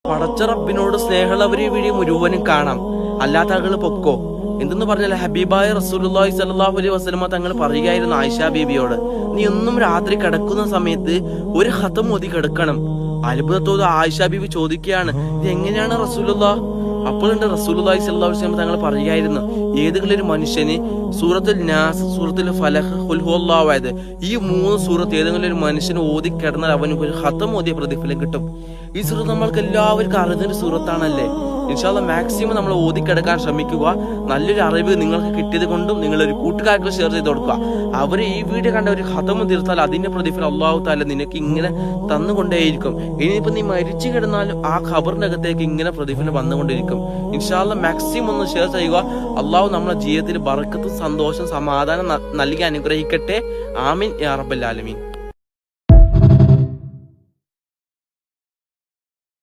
പടച്ച റബ്ബിനോട് സ്നേഹമുള്ളവരെ വഴി മുഴുവനും കാണാം, അല്ലാത്ത ആളുകൾ പൊക്കോ. എന്തെന്ന് പറഞ്ഞാൽ ഹബീബായ റസൂലുള്ളാഹി സ്വല്ലല്ലാഹു അലൈഹി വസല്ലമ തങ്ങൾ പറയുകയായിരുന്നു ആയിഷ ബീബിയോട്, നീ ഒന്നും രാത്രി കിടക്കുന്ന സമയത്ത് ഒരു ഖതം ഓതി കിടക്കണം. അത്ഭുതത്തോട് ആയിഷ ബീബി ചോദിക്കുകയാണ്, ഇത് എങ്ങനെയാണ് റസൂലുള്ളാഹ്? അപ്പോഴുണ്ട് റസൂലുള്ളാഹി സ്വല്ലല്ലാഹു അലൈഹി വസല്ലം തങ്ങൾ പറയുകയായിരുന്നു, ഏതെങ്കിലും ഒരു മനുഷ്യന് സൂറത്തുൽ നാസ്, സൂറത്തുൽ ഫലഖ്, ഖുൽ ഹുവല്ലാഹു അഹദ് ഈ 3 സൂറത്ത് ഏതെങ്കിലും ഒരു മനുഷ്യന് ഓതി കിടന്നാൽ അവന് ഒരു ഖതം ഓതിയ പ്രതിഫലം കിട്ടും. ഈ സൂറത്ത് നമ്മൾക്ക് എല്ലാവർക്കും അറിയുന്നൊരു സൂറത്താണല്ലേ. ഇൻഷാ അല്ലാഹ് മാക്സിമം നമ്മൾ ഓതിക്കെടുക്കാൻ ശ്രമിക്കുക. നല്ലൊരു അറിവ് നിങ്ങൾക്ക് കിട്ടിയത് കൊണ്ടും നിങ്ങളൊരു കൂട്ടുകാർക്ക് ഷെയർ ചെയ്ത് കൊടുക്കുക. അവർ ഈ വീഡിയോ കണ്ട ഒരു ഖതം തീർത്താൽ അതിന്റെ പ്രതിഫലം അല്ലാഹു തആല നിനക്ക് ഇങ്ങനെ തന്നുകൊണ്ടേയിരിക്കും. ഇനിയിപ്പോ നീ മരിച്ചു കിടന്നാലും ആ ഖബറിനകത്തേക്ക് ഇങ്ങനെ പ്രതിഫലം വന്നുകൊണ്ടിരിക്കും. ഇൻഷാ അല്ലാഹ് മാക്സിമം ഒന്ന് ഷെയർ ചെയ്യുക. അല്ലാഹു നമ്മുടെ ജീവിതത്തിൽ ബറക്കത്തും സന്തോഷം സമാധാനം നൽകി അനുഗ്രഹിക്കട്ടെ. ആമീൻ യാ റബ്ബൽ ആലമീൻ.